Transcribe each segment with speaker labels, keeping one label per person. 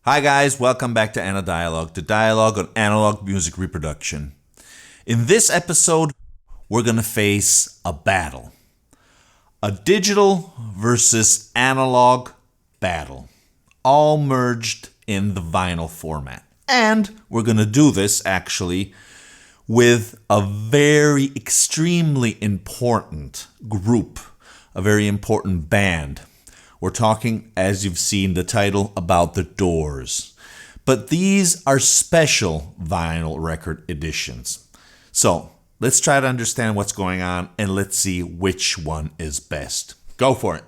Speaker 1: Hi guys, welcome back to Anadialogue, the dialogue on analog music reproduction. In this episode, we're going to face a battle. A digital versus analog battle, all merged in the vinyl format. And we're going to do this actually with a very extremely important group, a very important band. We're talking, as you've seen the title, about The Doors. But these are special vinyl record editions. So let's try to understand what's going on and let's see which one is best. Go for it.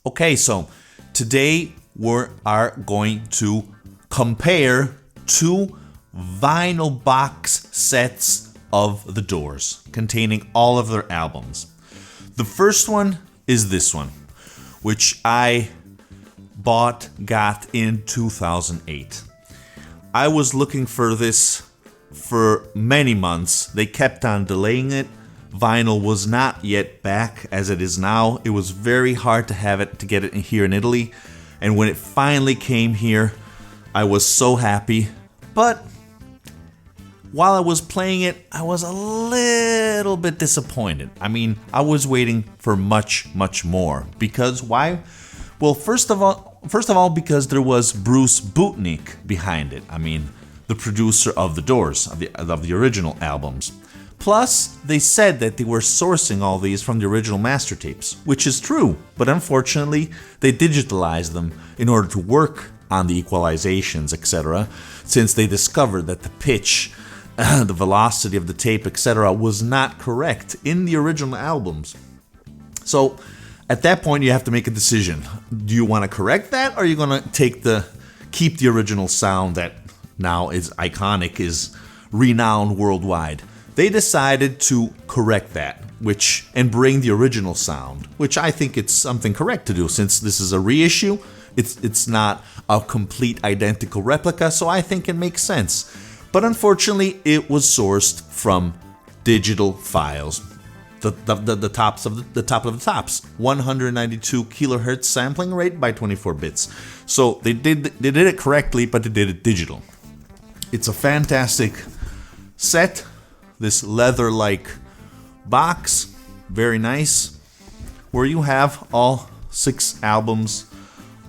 Speaker 1: Okay, so today we are going to compare two vinyl box sets of The Doors containing all of their albums. The first one is this one, which I got in 2008. I was looking for this for many months. They kept on delaying it. Vinyl was not yet back as it is now. It was very hard to get it here in Italy. And when it finally came here, I was so happy. But while I was playing it, I was a little bit disappointed. I mean, I was waiting for much, much more. Because why? Well, first of all, because there was Bruce Butnick behind it. I mean, the producer of The Doors, of the original albums. Plus, they said that they were sourcing all these from the original master tapes, which is true, but unfortunately, they digitalized them in order to work on the equalizations, etc., since they discovered that the pitch, the velocity of the tape, etc., was not correct in the original albums. So, at that point, you have to make a decision. Do you want to correct that, or are you going to keep the original sound that now is iconic, is renowned worldwide? They decided to correct that, and bring the original sound, which I think it's something correct to do since this is a reissue. It's not a complete identical replica, so I think it makes sense. But unfortunately, it was sourced from digital files, the top of the tops, 192 kilohertz sampling rate by 24 bits. So they did it correctly, but they did it digital. It's a fantastic set. This leather-like box, very nice, where you have all 6 albums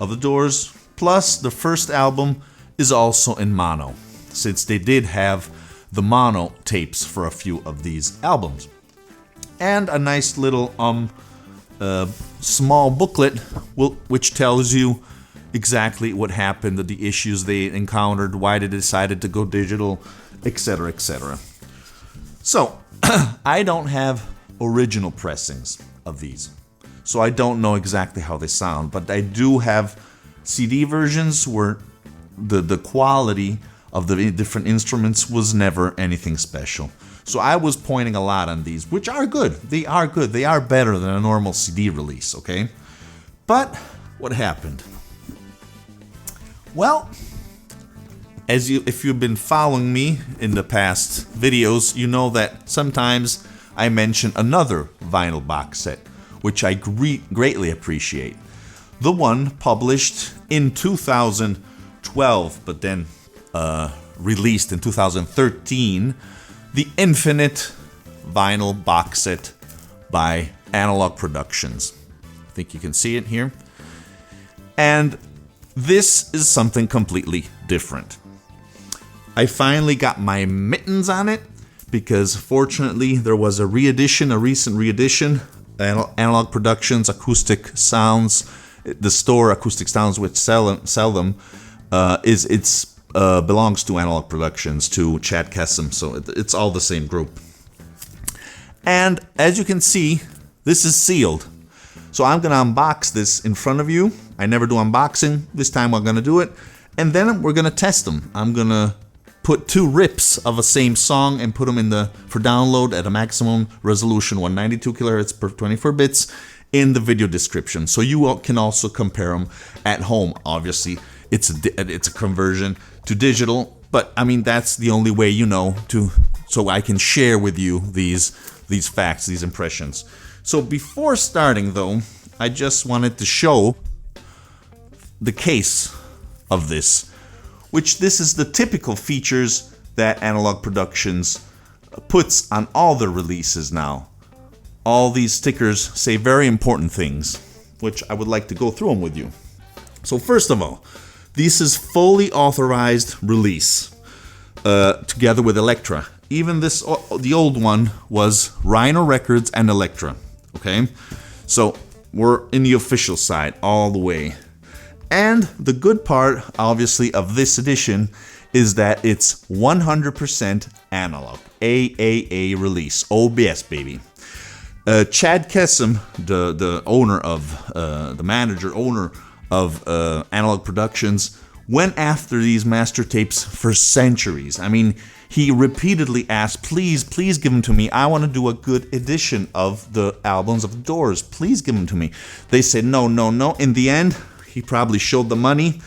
Speaker 1: of The Doors, plus the first album is also in mono, since they did have the mono tapes for a few of these albums. And a nice little small booklet which tells you exactly what happened, the issues they encountered, why they decided to go digital, etc., etc. So, I don't have original pressings of these, so I don't know exactly how they sound, but I do have CD versions where the quality of the different instruments was never anything special. So I was pointing a lot on these, which are good. They are good. They are better than a normal CD release, okay? But what happened? Well, if you've been following me in the past videos, you know that sometimes I mention another vinyl box set, which I greatly appreciate. The one published in 2012, but then released in 2013, the Infinite Vinyl Box Set by Analog Productions. I think you can see it here. And this is something completely different. I finally got my mittens on it because fortunately there was a recent reedition, Analog Productions Acoustic Sounds, the store Acoustic Sounds which sell them, belongs to Analog Productions, to Chad Kessem, so it's all the same group. And as you can see, this is sealed. So I'm gonna unbox this in front of you. I never do unboxing. This time we're gonna do it, and then we're gonna test them. I'm gonna put 2 rips of a same song and put them for download at a maximum resolution 192 kilohertz per 24 bits in the video description, so you can also compare them at home. Obviously, it's a conversion to digital. But I mean, that's the only way, so I can share with you these facts, these impressions. So before starting though, I just wanted to show the case of this, which this is the typical features that Analog Productions puts on all their releases now. All these stickers say very important things, which I would like to go through them with you. So first of all, this is fully authorized release together with Elektra. Even the old one was Rhino Records and Elektra. Okay, so we're in the official side all the way. And the good part, obviously, of this edition is that it's 100% analog. AAA release. OBS, baby. Chad Kessem, the owner of, the owner of Analog Productions, went after these master tapes for centuries. I mean, he repeatedly asked, please give them to me. I want to do a good edition of the albums of the Doors. Please give them to me. They said, no. In the end, he probably showed the money,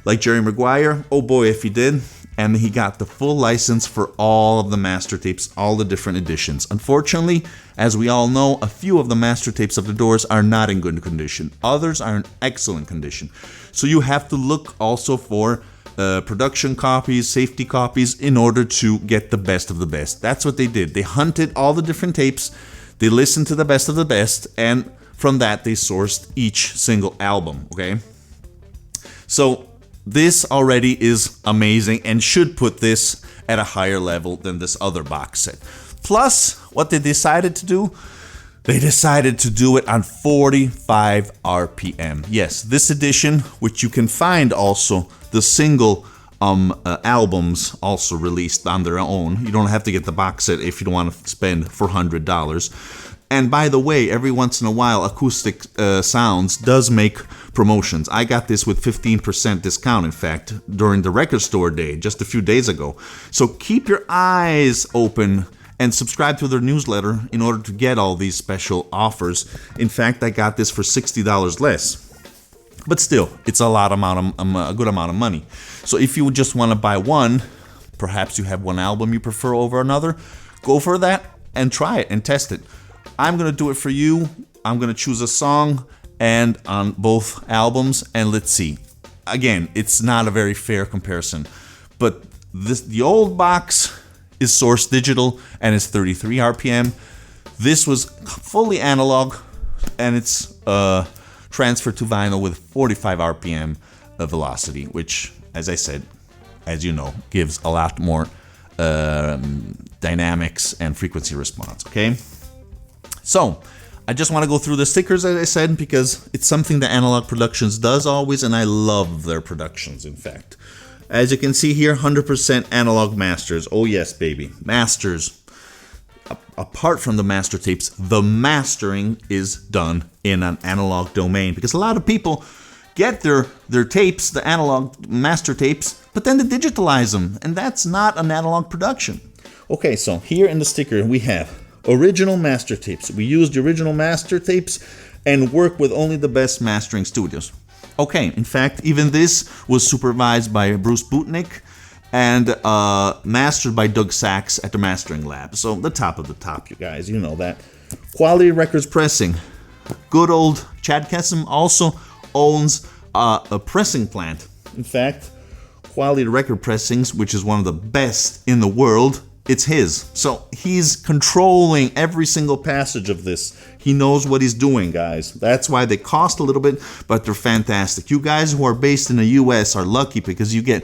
Speaker 1: like Jerry Maguire. Oh boy, if he did. And he got the full license for all of the master tapes, all the different editions. Unfortunately, as we all know, a few of the master tapes of the Doors are not in good condition. Others are in excellent condition. So you have to look also for production copies, safety copies, in order to get the best of the best. That's what they did. They hunted all the different tapes, they listened to the best of the best, and from that they sourced each single album, okay? So this already is amazing and should put this at a higher level than this other box set. Plus, what they decided to do, they decided to do it on 45 RPM. Yes, this edition, which you can find also the single albums also released on their own. You don't have to get the box set if you don't want to spend $400. And by the way, every once in a while, Acoustic Sounds does make promotions. I got this with 15% discount, in fact, during the record store day, just a few days ago. So keep your eyes open and subscribe to their newsletter in order to get all these special offers. In fact, I got this for $60 less. But still, it's a good amount of money. So if you just want to buy one, perhaps you have one album you prefer over another, go for that and try it and test it. I'm going to do it for you. I'm going to choose a song and on both albums, and let's see. Again, it's not a very fair comparison, but the old box is sourced digital and it's 33 RPM. This was fully analog and it's transferred to vinyl with 45 RPM velocity, which, as I said, as you know, gives a lot more dynamics and frequency response, okay? So, I just want to go through the stickers, as I said, because it's something that Analog Productions does always, and I love their productions, in fact. As you can see here, 100% analog masters. Oh yes, baby. Masters. Apart from the master tapes, the mastering is done in an analog domain, because a lot of people get their tapes, the analog master tapes, but then they digitalize them, and that's not an analog production. Okay, so here in the sticker we have original master tapes. We used the original master tapes and work with only the best mastering studios. Okay, in fact, even this was supervised by Bruce Butnick and mastered by Doug Sachs at the Mastering Lab. So the top of the top, you guys, you know that. Quality Records Pressing. Good old Chad Kessem also owns a pressing plant. In fact, Quality Record Pressings, which is one of the best in the world, it's his. So he's controlling every single passage of this. He knows what he's doing, guys. That's why they cost a little bit, but they're fantastic. You guys who are based in the US are lucky because you get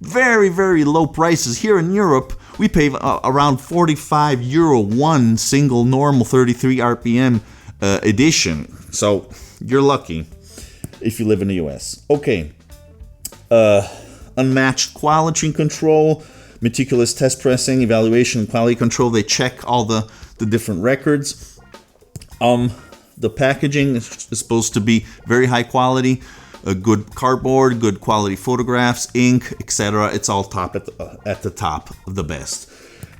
Speaker 1: very, very low prices. Here in Europe, we pay around €45 one single normal 33 RPM edition. So you're lucky if you live in the US. Okay. Unmatched quality control, meticulous test pressing, evaluation, and quality control. They check all the different records. The packaging is supposed to be very high quality, a good cardboard, good quality photographs, ink, etc. It's all top at the top of the best.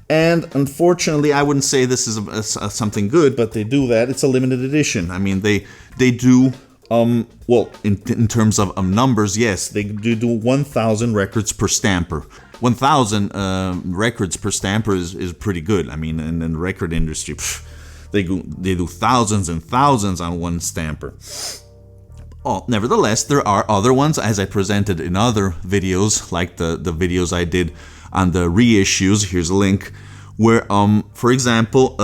Speaker 1: And unfortunately, I wouldn't say this is something good, but they do that. It's a limited edition. I mean, they do Well, in terms of numbers, yes, they do 1,000 records per stamper. 1,000 records per stamper is pretty good. I mean, in the record industry, they do thousands and thousands on one stamper. Oh, nevertheless, there are other ones, as I presented in other videos, like the videos I did on the reissues. Here's a link where, for example,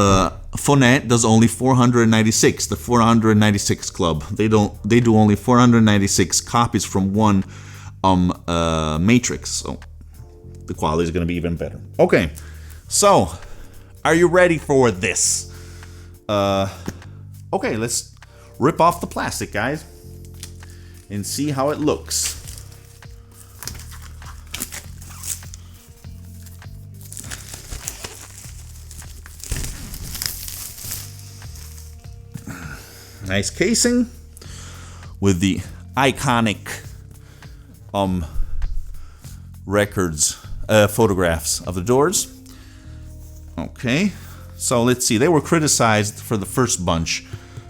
Speaker 1: Phonet does only 496. The 496 Club. They do only 496 copies from one matrix. So the quality is going to be even better. Okay, so are you ready for this? Okay, let's rip off the plastic, guys, and see how it looks. Nice casing with the iconic records, photographs of the Doors. Okay, so let's see. They were criticized for the first bunch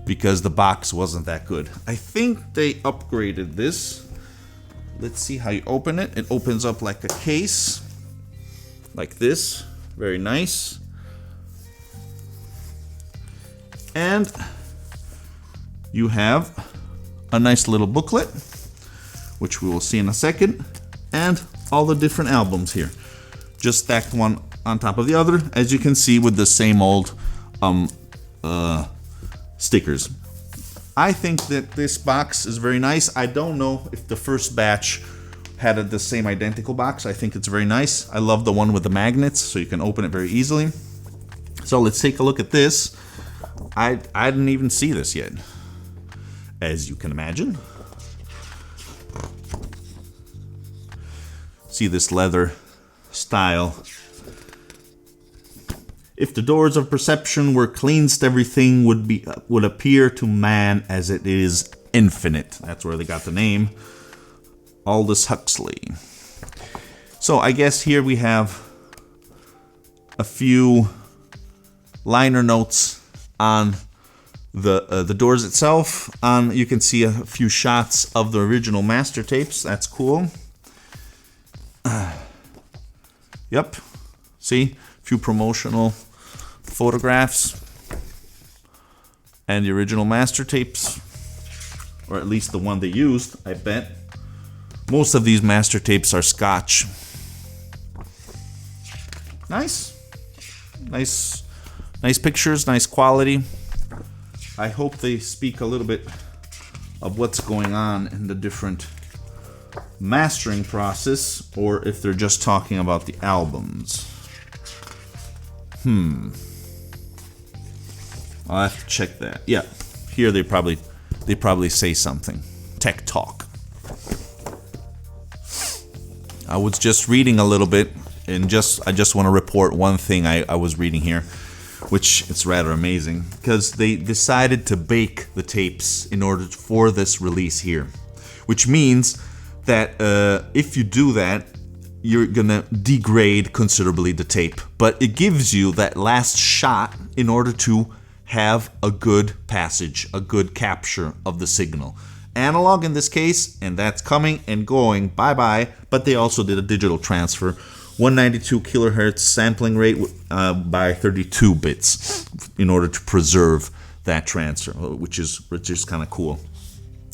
Speaker 1: because the box wasn't that good. I think they upgraded this. Let's see how you open it. It opens up like a case, like this. Very nice. And you have a nice little booklet, which we will see in a second, and all the different albums here, just stacked one on top of the other, as you can see, with the same old stickers. I think that this box is very nice. I don't know if the first batch had the same identical box. I think it's very nice. I love the one with the magnets, so you can open it very easily. So let's take a look at this. I didn't even see this yet, as you can imagine. See this leather style. If the doors of perception were cleansed, everything would appear to man as it is infinite. That's where they got the name. Aldous Huxley. So I guess here we have a few liner notes on the Doors itself. You can see a few shots of the original master tapes. That's cool. Yep. See? A few promotional photographs. And the original master tapes. Or at least the one they used, I bet. Most of these master tapes are Scotch. Nice. Nice pictures, nice quality. I hope they speak a little bit of what's going on in the different mastering process, or if they're just talking about the albums. I'll have to check that. Yeah, here they probably say something. Tech talk. I was just reading a little bit, and I just want to report one thing I was reading here, which it's rather amazing, because they decided to bake the tapes in order for this release here, which means that if you do that, you're gonna degrade considerably the tape, but it gives you that last shot in order to have a good passage, a good capture of the signal. Analog in this case, and that's coming and going, bye-bye, but they also did a digital transfer, 192 kilohertz sampling rate by 32 bits in order to preserve that transfer, which is kind of cool.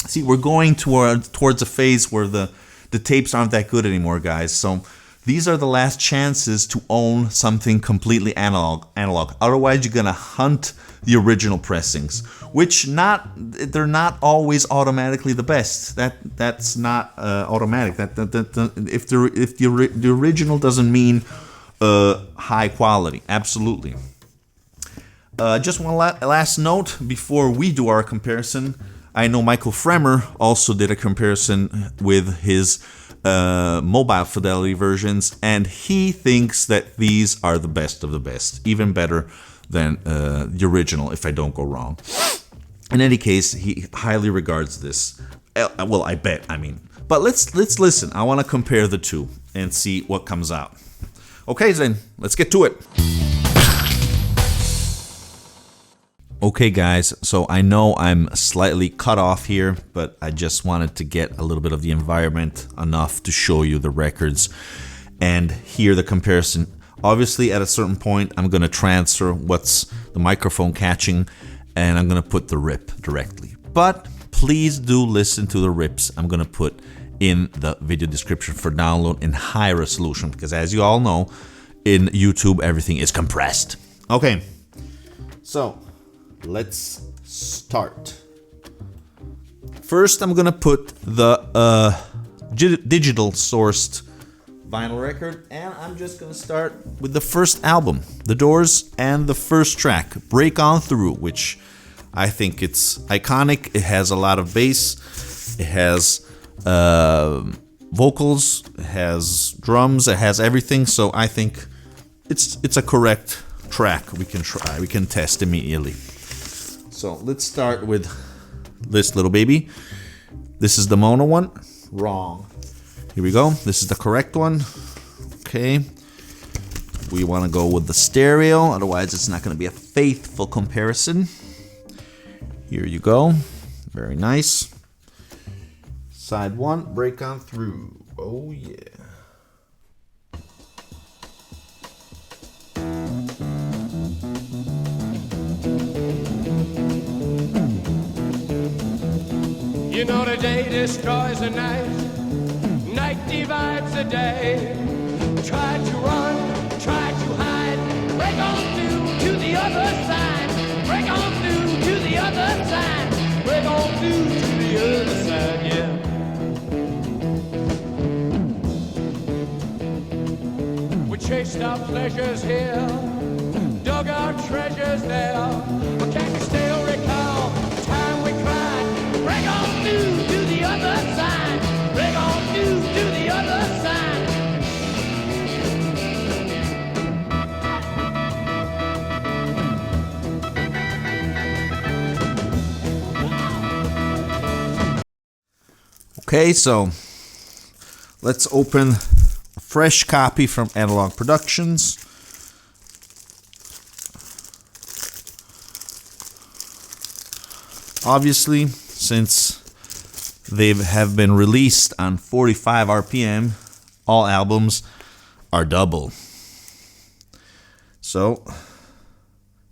Speaker 1: See, we're going towards a phase where the tapes aren't that good anymore, guys. So these are the last chances to own something completely analog. Otherwise, you're gonna hunt the original pressings, which they're not always automatically the best. That's not automatic. If the original doesn't mean high quality, absolutely. Just one last note before we do our comparison. I know Michael Fremer also did a comparison with his mobile fidelity versions, and he thinks that these are the best of the best, even better than the original, if I don't go wrong. In any case, he highly regards this. Well, I bet, But let's listen. I want to compare the two and see what comes out. Okay, then, let's get to it. Okay guys, so I know I'm slightly cut off here, but I just wanted to get a little bit of the environment enough to show you the records and hear the comparison. Obviously at a certain point I'm going to transfer what's the microphone catching and I'm going to put the rip directly. But please do listen to the rips I'm going to put in the video description for download in high resolution, because as you all know, in YouTube everything is compressed. Okay, so let's start. First, I'm gonna put the digital sourced vinyl record, and I'm just gonna start with the first album, The Doors, and the first track, Break On Through, which I think it's iconic. It has a lot of bass, it has vocals, it has drums, it has everything. So I think it's a correct track. We can test immediately. So let's start with this little baby. This is the mono one. Wrong. Here we go. This is the correct one. Okay. We want to go with the stereo, otherwise it's not going to be a faithful comparison. Here you go. Very nice. Side one, Break On Through. Oh yeah.
Speaker 2: You know the day destroys the night, night divides the day. Try to run, try to hide, break on through to the other side, break on through to the other side, break on through to the other side, yeah. We chased our pleasures here, dug our treasures there, but can you still recall the time we cried? Break on through to the other side. Break on through to the other side.
Speaker 1: Okay, so let's open a fresh copy from Analog Productions. Obviously, since they have been released on 45 RPM, all albums are double. So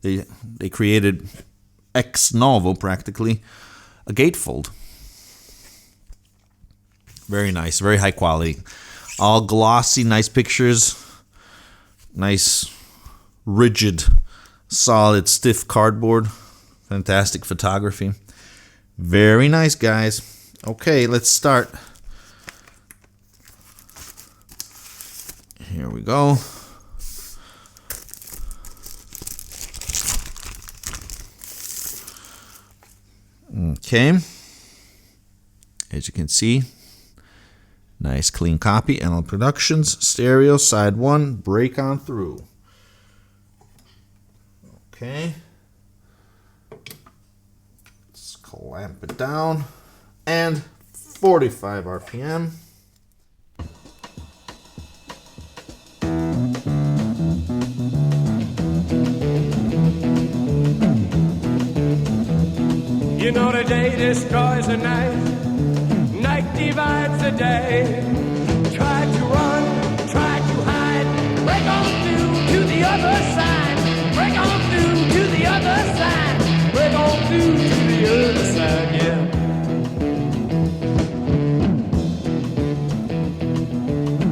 Speaker 1: they created ex novo practically a gatefold. Very nice, very high quality. All glossy, nice pictures. Nice, rigid, solid, stiff cardboard. Fantastic photography. Very nice, guys. Okay, let's start. Here we go. Okay. As you can see, nice clean copy. Analog Productions, stereo, side one, Break On Through. Okay. Let's clamp it down. And 45 RPM.
Speaker 2: You know the day destroys the night, night divides the day. Try to run, try to hide, break on through to the other side, break on through to the other side, break on through to the other side, yeah.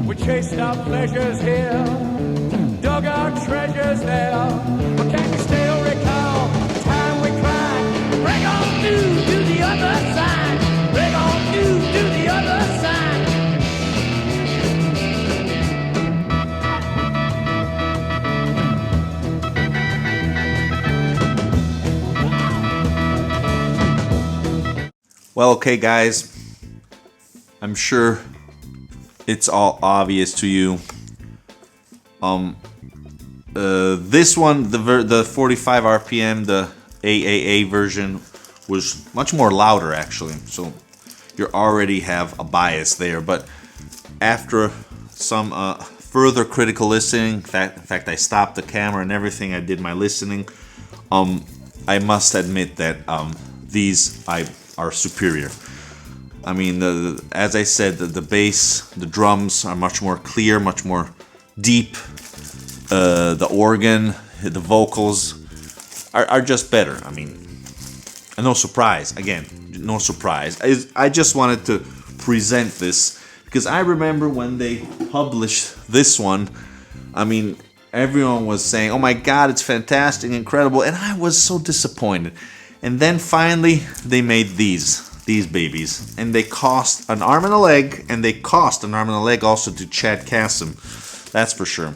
Speaker 2: We chased our pleasures here, dug our treasures there, but can you still recall the time we cried? Break on through to the other side, break on through to the other side.
Speaker 1: Well, okay, guys. I'm sure it's all obvious to you. This one, the 45 RPM, the AAA version, was much more louder actually. So you already have a bias there. But after some further critical listening, in fact, I stopped the camera and everything. I did my listening. I I must admit that these are superior. I mean, as I said, the bass, the drums are much more clear, much more deep. The organ, the vocals are just better. I mean, and no surprise. Again, no surprise. I just wanted to present this because I remember when they published this one. I mean, everyone was saying, "Oh my God, it's fantastic, incredible," and I was so disappointed. And then finally, they made these babies, and they cost an arm and a leg, and they cost an arm and a leg also to Chad Kassem, that's for sure.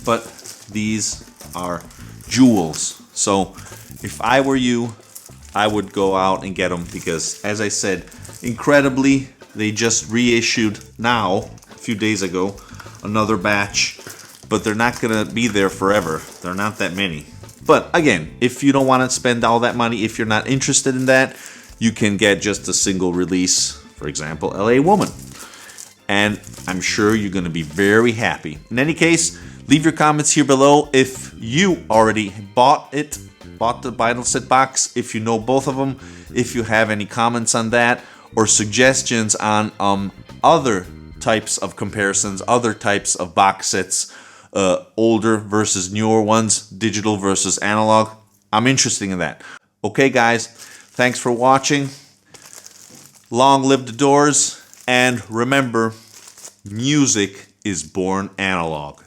Speaker 1: But these are jewels. So if I were you, I would go out and get them because, as I said, incredibly, they just reissued now, a few days ago, another batch, but they're not gonna be there forever. They're not that many. But again, if you don't want to spend all that money, if you're not interested in that, you can get just a single release, for example, LA Woman. And I'm sure you're going to be very happy. In any case, leave your comments here below if you already bought the vinyl set box, if you know both of them, if you have any comments on that, or suggestions on other types of comparisons, other types of box sets, older versus newer ones, digital versus analog. I'm interested in that. Okay, guys. Thanks for watching. Long live the Doors. And remember, music is born analog.